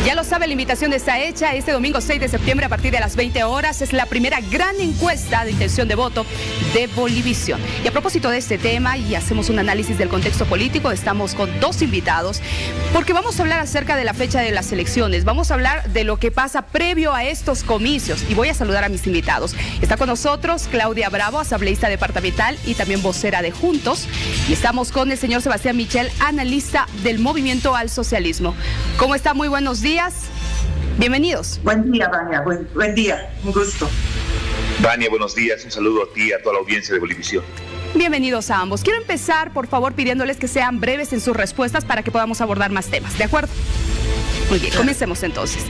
Ya lo sabe, la invitación está hecha. Este domingo 6 de septiembre a partir de las 20 horas es la primera gran encuesta de intención de voto de Bolivisión. Y a propósito de este tema, y hacemos un análisis del contexto político, estamos con dos invitados, porque vamos a hablar acerca de la fecha de las elecciones, vamos a hablar de lo que pasa previo a estos comicios, y voy a saludar a mis invitados. Está con nosotros Claudia Bravo, asambleísta departamental y también vocera de Juntos, y estamos con el señor Sebastián Michel, analista del Movimiento al Socialismo. ¿Cómo está? Muy buenos días. Bienvenidos. Buen día, Vania. Buen día. Un gusto. Vania, buenos días. Un saludo a ti y a toda la audiencia de Bolivisión. Bienvenidos a ambos. Quiero empezar, por favor, pidiéndoles que sean breves en sus respuestas para que podamos abordar más temas. ¿De acuerdo? Muy bien, comencemos entonces.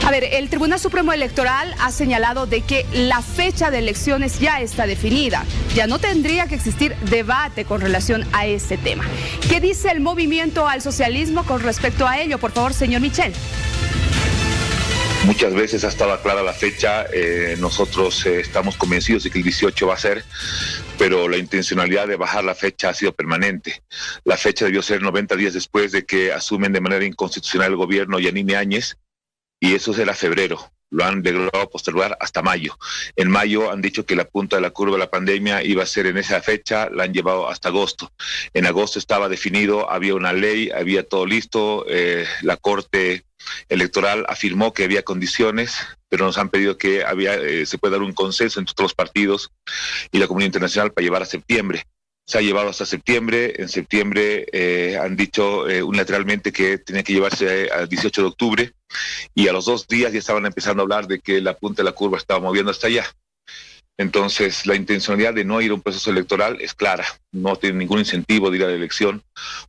A ver, el Tribunal Supremo Electoral ha señalado de que la fecha de elecciones ya está definida. Ya no tendría que existir debate con relación a este tema. ¿Qué dice el Movimiento al Socialismo con respecto a ello? Por favor, señor Michel. Muchas veces ha estado clara la fecha, nosotros estamos convencidos de que el 18 va a ser, pero la intencionalidad de bajar la fecha ha sido permanente. La fecha debió ser 90 días después de que asumen de manera inconstitucional el gobierno Yanine Áñez, y eso será febrero. Lo han logrado postergar hasta mayo. En mayo han dicho que la punta de la curva de la pandemia iba a ser en esa fecha, la han llevado hasta agosto. En agosto estaba definido, había una ley, había todo listo, la Corte Electoral afirmó que había condiciones, pero nos han pedido que se pueda dar un consenso entre todos los partidos y la comunidad internacional para llevar a septiembre. Se ha llevado hasta septiembre. En septiembre han dicho unilateralmente que tenía que llevarse al 18 de octubre y a los 2 días ya estaban empezando a hablar de que la punta de la curva estaba moviendo hasta allá. Entonces, la intencionalidad de no ir a un proceso electoral es clara. No tienen ningún incentivo de ir a la elección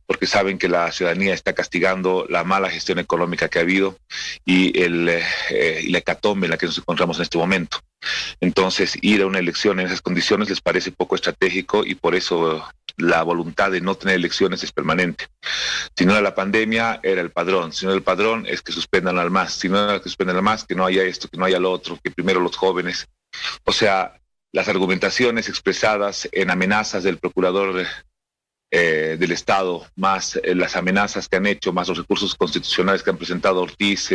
porque saben que la ciudadanía está castigando la mala gestión económica que ha habido y la hecatombe en la que nos encontramos en este momento. Entonces, ir a una elección en esas condiciones les parece poco estratégico y por eso la voluntad de no tener elecciones es permanente. Si no era la pandemia, era el padrón. Si no era el padrón, es que suspendan al MAS. Si no era que suspendan al MAS, que no haya esto, que no haya lo otro, que primero los jóvenes. O sea, las argumentaciones expresadas en amenazas del procurador del Estado, más las amenazas que han hecho, más los recursos constitucionales que han presentado Ortiz,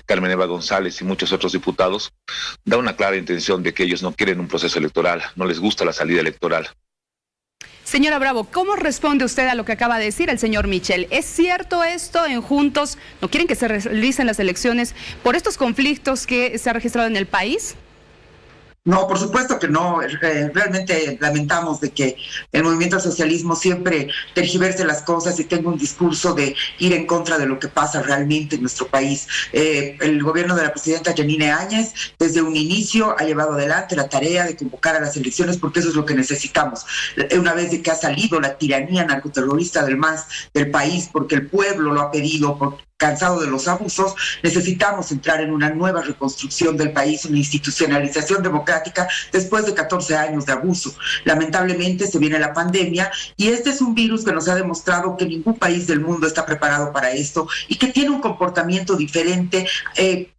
Carmen Eva González y muchos otros diputados, da una clara intención de que ellos no quieren un proceso electoral, no les gusta la salida electoral. Señora Bravo, ¿cómo responde usted a lo que acaba de decir el señor Michel? ¿Es cierto esto en Juntos? ¿No quieren que se realicen las elecciones por estos conflictos que se han registrado en el país? No, por supuesto que no. Realmente lamentamos de que el movimiento al socialismo siempre tergiverse las cosas y tenga un discurso de ir en contra de lo que pasa realmente en nuestro país. El gobierno de la presidenta Yanine Áñez desde un inicio ha llevado adelante la tarea de convocar a las elecciones porque eso es lo que necesitamos. Una vez de que ha salido la tiranía narcoterrorista del MAS del país porque el pueblo lo ha pedido, cansado de los abusos, necesitamos entrar en una nueva reconstrucción del país, una institucionalización democrática después de 14 años de abuso. Lamentablemente se viene la pandemia y este es un virus que nos ha demostrado que ningún país del mundo está preparado para esto y que tiene un comportamiento diferente,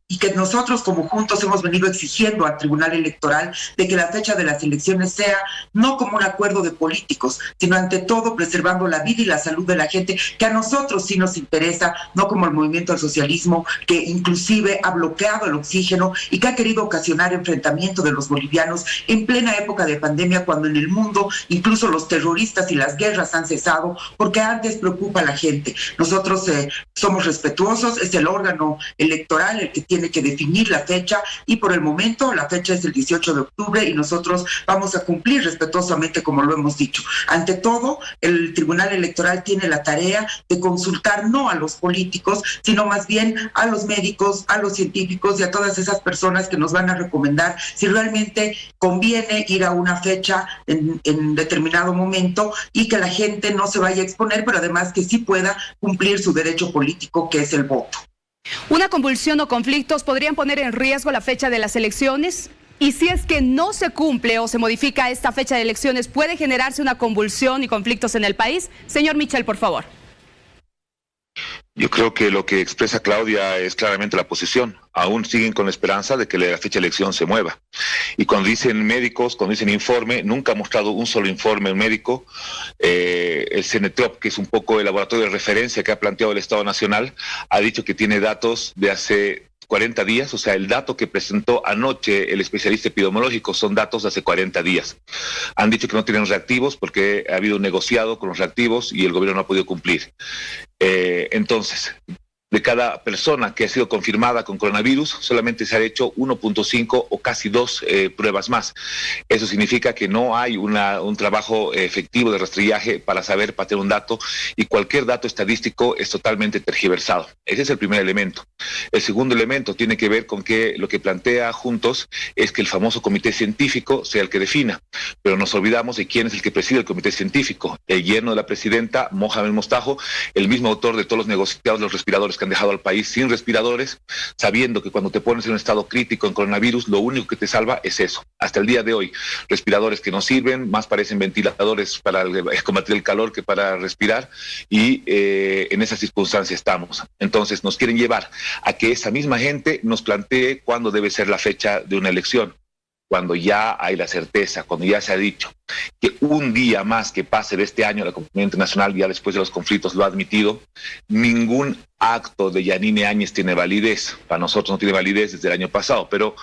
y que nosotros como Juntos hemos venido exigiendo al Tribunal Electoral de que la fecha de las elecciones sea no como un acuerdo de políticos, sino ante todo preservando la vida y la salud de la gente, que a nosotros sí nos interesa, no como el movimiento al socialismo, que inclusive ha bloqueado el oxígeno y que ha querido ocasionar enfrentamiento de los bolivianos en plena época de pandemia, cuando en el mundo incluso los terroristas y las guerras han cesado, porque antes preocupa a la gente. Nosotros somos respetuosos, es el órgano electoral el que tiene que definir la fecha y por el momento la fecha es el 18 de octubre y nosotros vamos a cumplir respetuosamente como lo hemos dicho. Ante todo, el Tribunal Electoral tiene la tarea de consultar no a los políticos, sino más bien a los médicos, a los científicos y a todas esas personas que nos van a recomendar si realmente conviene ir a una fecha en determinado momento y que la gente no se vaya a exponer, pero además que sí pueda cumplir su derecho político, que es el voto. ¿Una convulsión o conflictos podrían poner en riesgo la fecha de las elecciones? Y si es que no se cumple o se modifica esta fecha de elecciones, ¿puede generarse una convulsión y conflictos en el país? Señor Michel, por favor. Yo creo que lo que expresa Claudia es claramente la posición. Aún siguen con la esperanza de que la fecha de elección se mueva. Y cuando dicen médicos, cuando dicen informe, nunca ha mostrado un solo informe médico. El CENETROP, que es un poco el laboratorio de referencia que ha planteado el Estado Nacional, ha dicho que tiene datos de hace 40 días, o sea, el dato que presentó anoche el especialista epidemiológico son datos de hace 40 días. Han dicho que no tienen reactivos porque ha habido un negociado con los reactivos y el gobierno no ha podido cumplir. Entonces, de cada persona que ha sido confirmada con coronavirus, solamente se ha hecho 1.5 o casi 2 pruebas más. Eso significa que no hay un trabajo efectivo de rastrillaje para saber, para tener un dato, y cualquier dato estadístico es totalmente tergiversado. Ese es el primer elemento. El segundo elemento tiene que ver con que lo que plantea Juntos es que el famoso comité científico sea el que defina, pero nos olvidamos de quién es el que preside el comité científico. El yerno de la presidenta, Mohamed Mostajo, el mismo autor de todos los negociados de los respiradores que han dejado al país sin respiradores, sabiendo que cuando te pones en un estado crítico en coronavirus, lo único que te salva es eso. Hasta el día de hoy, respiradores que no sirven, más parecen ventiladores para combatir el calor que para respirar, y en esa circunstancia estamos. Entonces nos quieren llevar a que esa misma gente nos plantee cuándo debe ser la fecha de una elección, cuando ya hay la certeza, cuando ya se ha dicho que un día más que pase de este año, la comunidad internacional ya después de los conflictos lo ha admitido, ningún acto de Yanine Áñez tiene validez. Para nosotros no tiene validez desde el año pasado, pero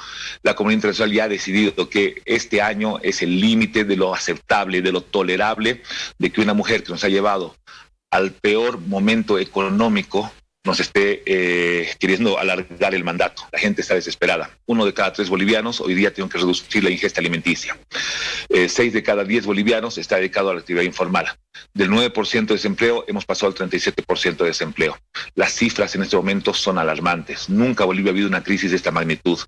la comunidad internacional ya ha decidido que este año es el límite de lo aceptable, de lo tolerable, de que una mujer que nos ha llevado al peor momento económico nos esté queriendo alargar el mandato. La gente está desesperada. 1 de cada 3 bolivianos hoy día tienen que reducir la ingesta alimenticia. 6 de cada 10 bolivianos está dedicado a la actividad informal. Del 9% de desempleo hemos pasado al 37% de desempleo. Las cifras en este momento son alarmantes. Nunca Bolivia ha habido una crisis de esta magnitud.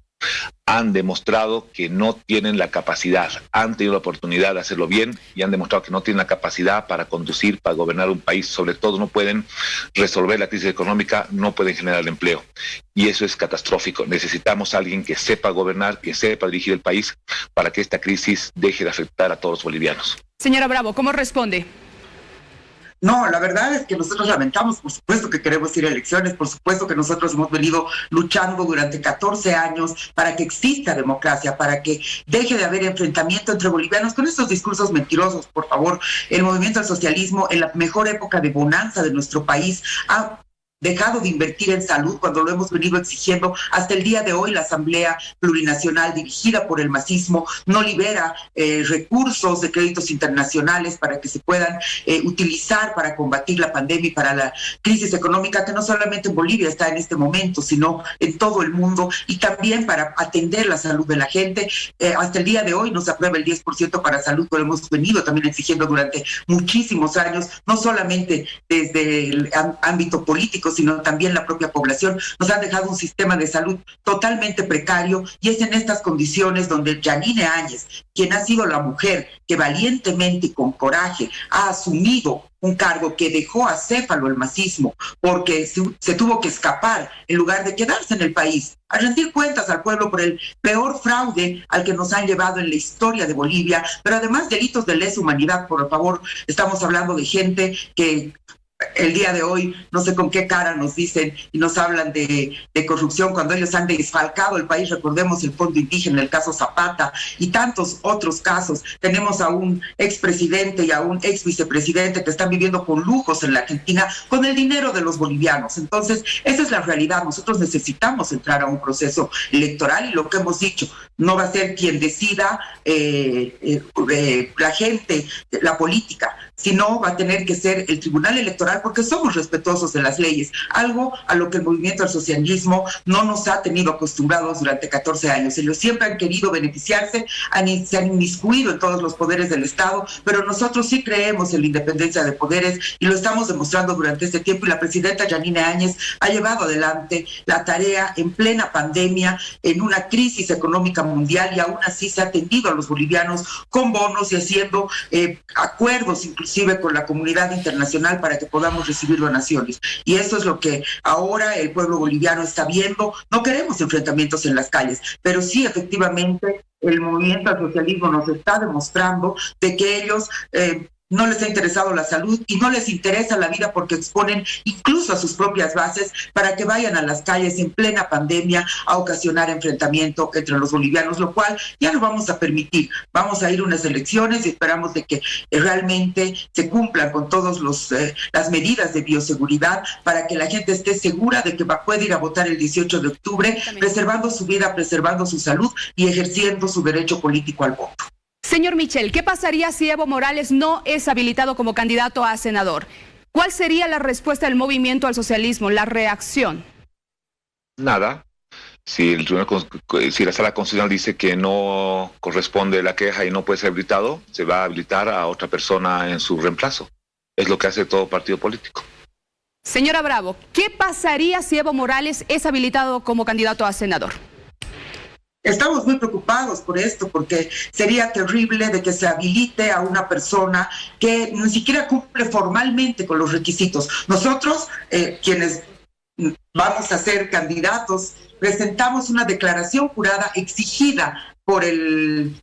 Han demostrado que no tienen la capacidad, han tenido la oportunidad de hacerlo bien y han demostrado que no tienen la capacidad para conducir, para gobernar un país. Sobre todo no pueden resolver la crisis económica, no pueden generar empleo. Y eso es catastrófico. Necesitamos a alguien que sepa gobernar, que sepa dirigir el país para que esta crisis deje de afectar a todos los bolivianos. Señora Bravo, ¿cómo responde? No, la verdad es que nosotros lamentamos, por supuesto que queremos ir a elecciones, por supuesto que nosotros hemos venido luchando durante 14 años para que exista democracia, para que deje de haber enfrentamiento entre bolivianos con estos discursos mentirosos. Por favor, el movimiento al socialismo en la mejor época de bonanza de nuestro país ha dejado de invertir en salud cuando lo hemos venido exigiendo. Hasta el día de hoy la Asamblea Plurinacional dirigida por el masismo no libera recursos de créditos internacionales para que se puedan utilizar para combatir la pandemia y para la crisis económica que no solamente en Bolivia está en este momento, sino en todo el mundo, y también para atender la salud de la gente. Hasta el día de hoy no se aprueba el 10% para salud, pero hemos venido también exigiendo durante muchísimos años, no solamente desde el ámbito político, sino también la propia población. Nos han dejado un sistema de salud totalmente precario, y es en estas condiciones donde Yanine Áñez, quien ha sido la mujer que valientemente y con coraje ha asumido un cargo que dejó acéfalo el masismo porque se tuvo que escapar en lugar de quedarse en el país, a rendir cuentas al pueblo por el peor fraude al que nos han llevado en la historia de Bolivia, pero además delitos de lesa humanidad. Por favor, estamos hablando de gente que el día de hoy, no sé con qué cara nos dicen y nos hablan de corrupción cuando ellos han desfalcado el país. Recordemos el Fondo Indígena, el caso Zapata y tantos otros casos. Tenemos a un expresidente y a un ex vicepresidente que están viviendo con lujos en la Argentina con el dinero de los bolivianos. Entonces, esa es la realidad. Nosotros necesitamos entrar a un proceso electoral, y lo que hemos dicho, no va a ser quien decida la gente, la política, sino va a tener que ser el Tribunal Electoral, porque somos respetuosos de las leyes, algo a lo que el movimiento al socialismo no nos ha tenido acostumbrados durante 14 años. Ellos siempre han querido beneficiarse, se han inmiscuido en todos los poderes del Estado, pero nosotros sí creemos en la independencia de poderes y lo estamos demostrando durante este tiempo, y la presidenta Yanine Áñez ha llevado adelante la tarea en plena pandemia, en una crisis económica mundial, y aún así se ha atendido a los bolivianos con bonos y haciendo acuerdos inclusive con la comunidad internacional para que podamos recibir donaciones. Y eso es lo que ahora el pueblo boliviano está viendo. No queremos enfrentamientos en las calles, pero sí, efectivamente, el movimiento al socialismo nos está demostrando de que ellos no les ha interesado la salud y no les interesa la vida porque exponen incluso a sus propias bases para que vayan a las calles en plena pandemia a ocasionar enfrentamiento entre los bolivianos, lo cual ya no vamos a permitir. Vamos a ir a unas elecciones y esperamos de que realmente se cumplan con todas las medidas de bioseguridad para que la gente esté segura de que puede ir a votar el 18 de octubre, preservando su vida, preservando su salud y ejerciendo su derecho político al voto. Señor Michel, ¿qué pasaría si Evo Morales no es habilitado como candidato a senador? ¿Cuál sería la respuesta del movimiento al socialismo, la reacción? Nada. Si la Sala Constitucional dice que no corresponde la queja y no puede ser habilitado, se va a habilitar a otra persona en su reemplazo. Es lo que hace todo partido político. Señora Bravo, ¿qué pasaría si Evo Morales es habilitado como candidato a senador? Estamos muy preocupados por esto porque sería terrible de que se habilite a una persona que ni siquiera cumple formalmente con los requisitos. Nosotros, quienes vamos a ser candidatos, presentamos una declaración jurada exigida por el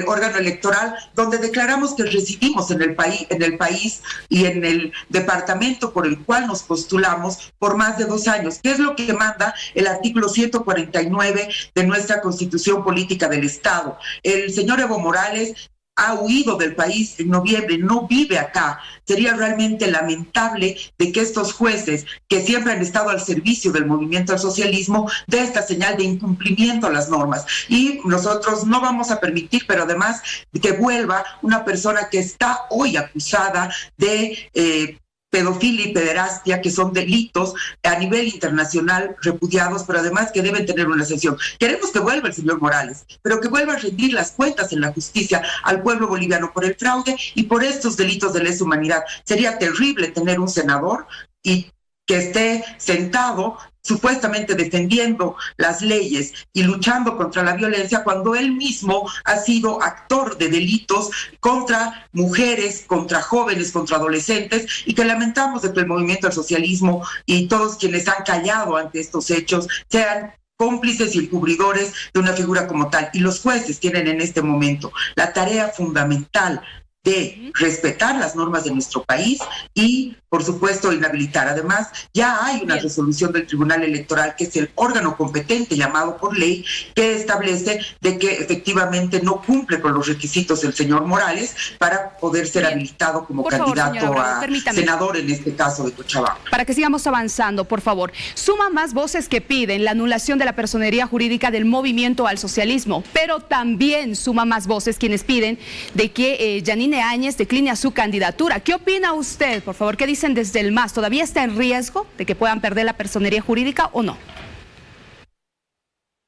órgano electoral, donde declaramos que residimos en el país y en el departamento por el cual nos postulamos por más de 2 años, que es lo que manda el artículo 149 de nuestra Constitución Política del Estado. El señor Evo Morales ha huido del país en noviembre, no vive acá. Sería realmente lamentable de que estos jueces, que siempre han estado al servicio del movimiento al socialismo, dé esta señal de incumplimiento a las normas. Y nosotros no vamos a permitir, pero además, que vuelva una persona que está hoy acusada de pedofilia y pederastia, que son delitos a nivel internacional repudiados, pero además que deben tener una sanción. Queremos que vuelva el señor Morales, pero que vuelva a rendir las cuentas en la justicia al pueblo boliviano por el fraude y por estos delitos de lesa humanidad. Sería terrible tener un senador y que esté sentado supuestamente defendiendo las leyes y luchando contra la violencia cuando él mismo ha sido actor de delitos contra mujeres, contra jóvenes, contra adolescentes, y que lamentamos de que el movimiento al socialismo y todos quienes han callado ante estos hechos sean cómplices y encubridores de una figura como tal. Y los jueces tienen en este momento la tarea fundamental de respetar las normas de nuestro país y, por supuesto, inhabilitar. Además, ya hay una resolución del Tribunal Electoral, que es el órgano competente llamado por ley, que establece de que efectivamente no cumple con los requisitos el señor Morales para poder ser habilitado como candidato a senador, en este caso de Cochabamba. Para que sigamos avanzando, por favor. Suma más voces que piden la anulación de la personería jurídica del movimiento al socialismo, pero también suma más voces quienes piden de que Yanine Áñez decline a su candidatura. ¿Qué opina usted, por favor? ¿Qué dicen desde el MAS? ¿Todavía está en riesgo de que puedan perder la personería jurídica o no?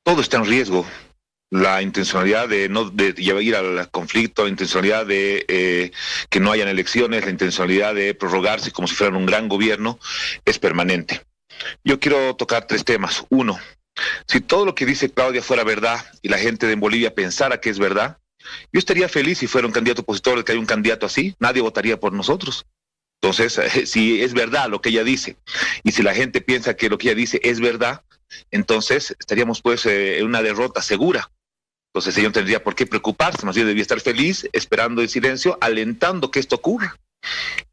Todo está en riesgo. La intencionalidad de ir al conflicto, la intencionalidad de que no hayan elecciones, la intencionalidad de prorrogarse como si fueran un gran gobierno, es permanente. Yo quiero tocar 3 temas. 1, si todo lo que dice Claudia fuera verdad y la gente de Bolivia pensara que es verdad, yo estaría feliz si fuera un candidato opositor, que hay un candidato así, nadie votaría por nosotros. Entonces, si es verdad lo que ella dice, y si la gente piensa que lo que ella dice es verdad, entonces estaríamos pues en una derrota segura. Entonces ella no tendría por qué preocuparse, más bien debía estar feliz, esperando en silencio, alentando que esto ocurra.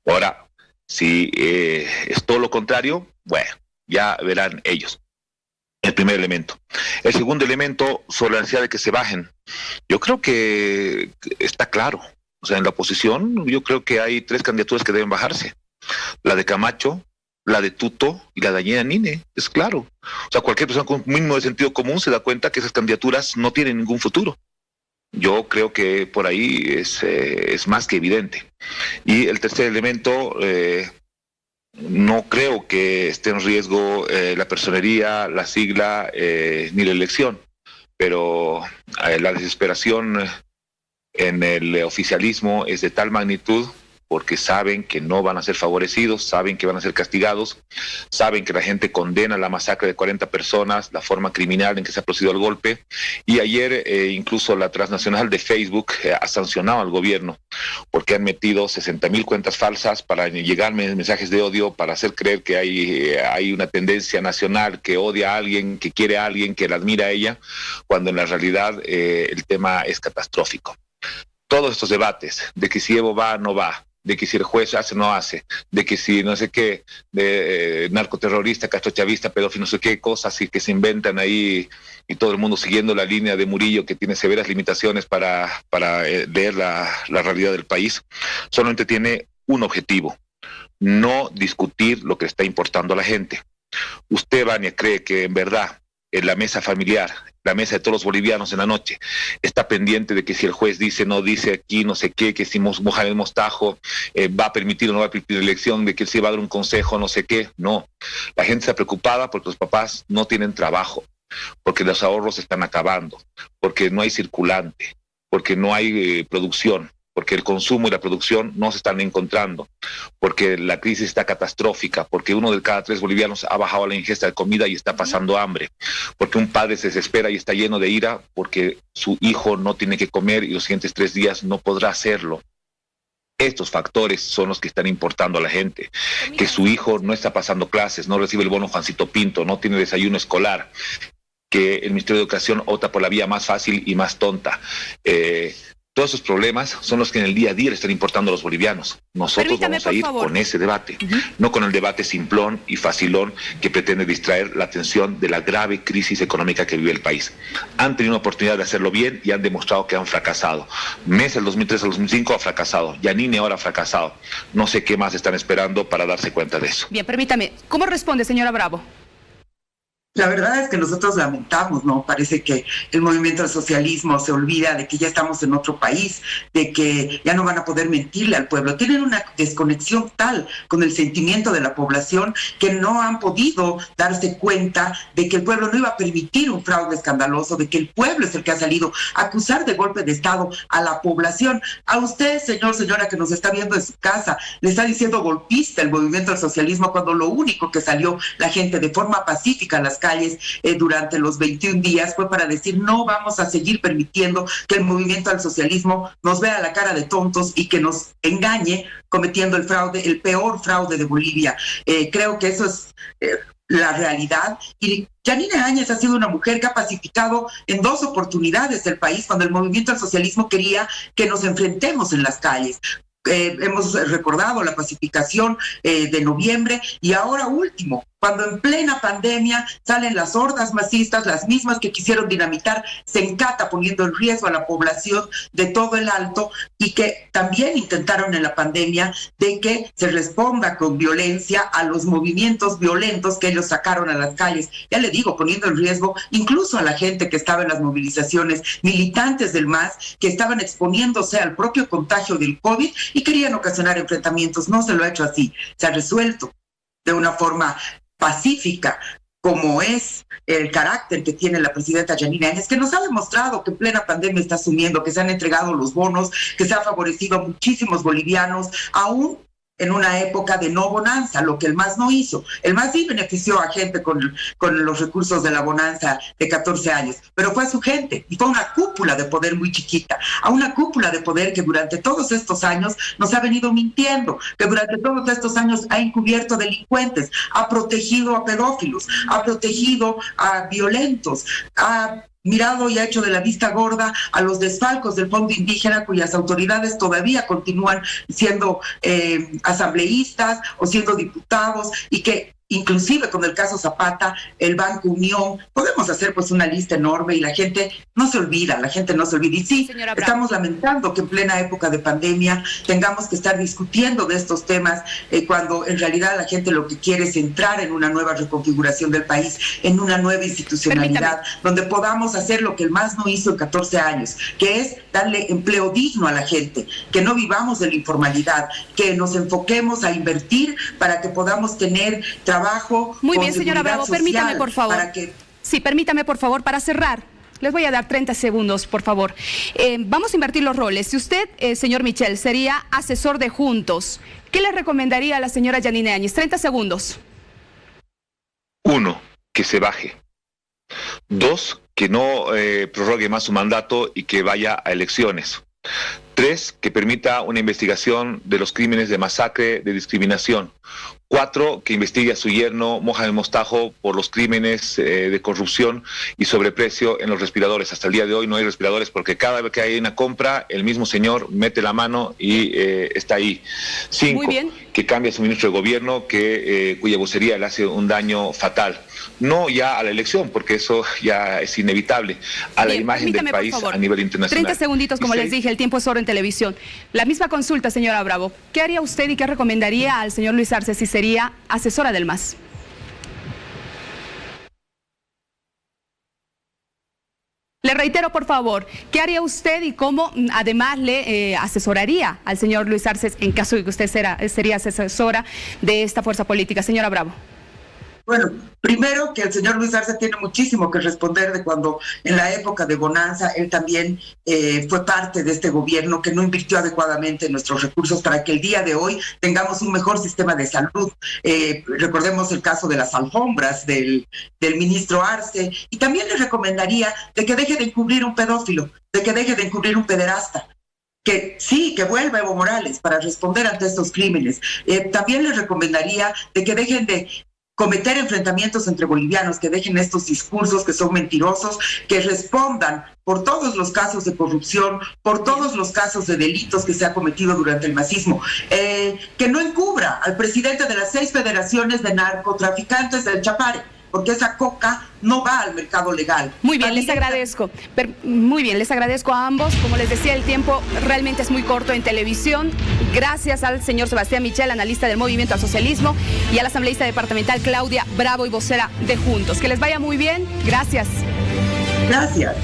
Ahora, si es todo lo contrario, bueno, ya verán ellos. El primer elemento. El segundo elemento, sobre la necesidad de que se bajen. Yo creo que está claro. O sea, en la oposición, yo creo que hay 3 candidaturas que deben bajarse. La de Camacho, la de Tuto y la de Yanine, es claro. O sea, cualquier persona con un mínimo de sentido común se da cuenta que esas candidaturas no tienen ningún futuro. Yo creo que por ahí es más que evidente. Y el tercer elemento, no creo que esté en riesgo la personería, la sigla, ni la elección, pero la desesperación en el oficialismo es de tal magnitud porque saben que no van a ser favorecidos, saben que van a ser castigados, saben que la gente condena la masacre de 40 personas, la forma criminal en que se ha procedido el golpe, y ayer incluso la transnacional de Facebook ha sancionado al gobierno porque han metido 60,000 cuentas falsas para llegar mensajes de odio, para hacer creer que hay una tendencia nacional que odia a alguien, que quiere a alguien, que la admira a ella, cuando en la realidad el tema es catastrófico. Todos estos debates de que si Evo va o no va, de que si el juez hace o no hace, de que si no sé qué, de narcoterrorista, castrochavista, pedófilo, no sé qué cosas y que se inventan ahí y todo el mundo siguiendo la línea de Murillo, que tiene severas limitaciones para leer la realidad del país, solamente tiene un objetivo: no discutir lo que está importando a la gente. ¿Usted, Vania, cree que en verdad en la mesa familiar, la mesa de todos los bolivianos en la noche, está pendiente de que si el juez dice, no dice aquí, no sé qué, que si Mohamed Mostajo va a permitir o no va a permitir la elección, de que si va a dar un consejo, no sé qué? No. La gente está preocupada porque los papás no tienen trabajo, porque los ahorros se están acabando, porque no hay circulante, porque no hay producción, porque el consumo y la producción no se están encontrando, porque la crisis está catastrófica, porque 1 de cada 3 bolivianos ha bajado la ingesta de comida y está pasando hambre, porque un padre se desespera y está lleno de ira porque su hijo no tiene que comer y los siguientes 3 días no podrá hacerlo. Estos factores son los que están importando a la gente, que su hijo no está pasando clases, no recibe el bono Juancito Pinto, no tiene desayuno escolar, que el Ministerio de Educación opta por la vía más fácil y más tonta. Todos esos problemas son los que en el día a día le están importando a los bolivianos. Nosotros vamos a ir con ese debate, no con el debate simplón y facilón que pretende distraer la atención de la grave crisis económica que vive el país. Han tenido una oportunidad de hacerlo bien y han demostrado que han fracasado. Mesa del 2003 al 2005 ha fracasado, Yanine ahora ha fracasado. No sé qué más están esperando para darse cuenta de eso. Bien, permítame, ¿cómo responde, señora Bravo? La verdad es que nosotros lamentamos, ¿no? Parece que el movimiento del socialismo se olvida de que ya estamos en otro país, de que ya no van a poder mentirle al pueblo. Tienen una desconexión tal con el sentimiento de la población que no han podido darse cuenta de que el pueblo no iba a permitir un fraude escandaloso, de que el pueblo es el que ha salido a acusar de golpe de Estado a la población. A usted, señora que nos está viendo en su casa, le está diciendo golpista el movimiento del socialismo cuando lo único que salió la gente de forma pacífica a las calles durante los 21 días fue para decir no vamos a seguir permitiendo que el movimiento al socialismo nos vea la cara de tontos y que nos engañe cometiendo el fraude, el peor fraude de Bolivia. Creo que eso es la realidad. Y Yanine Áñez ha sido una mujer que ha pacificado en 2 oportunidades el país cuando el movimiento al socialismo quería que nos enfrentemos en las calles. Hemos recordado la pacificación de noviembre y ahora último, cuando en plena pandemia salen las hordas masistas, las mismas que quisieron dinamitar Sencata, poniendo en riesgo a la población de todo el Alto, y que también intentaron en la pandemia de que se responda con violencia a los movimientos violentos que ellos sacaron a las calles. Ya le digo, poniendo en riesgo incluso a la gente que estaba en las movilizaciones, militantes del MAS, que estaban exponiéndose al propio contagio del COVID y querían ocasionar enfrentamientos. No se lo ha hecho así, se ha resuelto de una forma pacífica, como es el carácter que tiene la presidenta Yanine Áñez, que nos ha demostrado que en plena pandemia está asumiendo, que se han entregado los bonos, que se ha favorecido a muchísimos bolivianos, aún en una época de no bonanza, lo que el MAS no hizo. El MAS sí benefició a gente con los recursos de la bonanza de 14 años, pero fue a su gente, y fue una cúpula de poder muy chiquita, a una cúpula de poder que durante todos estos años nos ha venido mintiendo, que durante todos estos años ha encubierto delincuentes, ha protegido a pedófilos, ha protegido a violentos, ha mirado y ha hecho de la vista gorda a los desfalcos del Fondo Indígena, cuyas autoridades todavía continúan siendo asambleístas o siendo diputados, y que inclusive con el caso Zapata, el Banco Unión, podemos hacer pues una lista enorme y la gente no se olvida, Y sí, estamos lamentando que en plena época de pandemia tengamos que estar discutiendo de estos temas cuando en realidad la gente lo que quiere es entrar en una nueva reconfiguración del país, en una nueva institucionalidad, donde podamos hacer lo que el MAS no hizo en 14 años, que es darle empleo digno a la gente, que no vivamos de la informalidad, que nos enfoquemos a invertir para que podamos tener trabajo. Muy bien, señora Bravo, permítame, por favor. Sí, permítame, por favor, para cerrar. Les voy a dar 30 segundos, por favor. Vamos a invertir los roles. Si usted, señor Michel, sería asesor de Juntos, ¿qué le recomendaría a la señora Yanine Áñez? 30 segundos. 1, que se baje. 2, que no prorrogue más su mandato y que vaya a elecciones. 3, que permita una investigación de los crímenes de masacre, de discriminación. 4, que investigue a su yerno Mohamed Mostajo por los crímenes de corrupción y sobreprecio en los respiradores. Hasta el día de hoy no hay respiradores porque cada vez que hay una compra, el mismo señor mete la mano y está ahí. 5, que cambie su ministro de gobierno, cuya vocería le hace un daño fatal. No ya a la elección, porque eso ya es inevitable, a la imagen del país a nivel internacional. 30 segunditos, como les dije, el tiempo es oro en televisión. La misma consulta, señora Bravo. ¿Qué haría usted y qué recomendaría al señor Luis Arce si sería asesora del MAS? Le reitero, por favor, ¿qué haría usted y cómo además le asesoraría al señor Luis Arce en caso de que usted sería asesora de esta fuerza política? Señora Bravo. Bueno, primero que el señor Luis Arce tiene muchísimo que responder de cuando en la época de bonanza él también fue parte de este gobierno que no invirtió adecuadamente nuestros recursos para que el día de hoy tengamos un mejor sistema de salud. Recordemos el caso de las alfombras del ministro Arce, y también le recomendaría de que deje de encubrir un pedófilo, de que deje de encubrir un pederasta. Que sí, que vuelva Evo Morales para responder ante estos crímenes. También le recomendaría de que dejen de cometer enfrentamientos entre bolivianos, que dejen estos discursos que son mentirosos, que respondan por todos los casos de corrupción, por todos los casos de delitos que se ha cometido durante el masismo, que no encubra al presidente de las 6 federaciones de narcotraficantes del Chapare, porque esa coca no va al mercado legal. Muy bien, les agradezco. Muy bien, les agradezco a ambos. Como les decía, el tiempo realmente es muy corto en televisión. Gracias al señor Sebastián Michel, analista del Movimiento al Socialismo, y a la asambleísta departamental Claudia Bravo y vocera de Juntos. Que les vaya muy bien. Gracias. Gracias.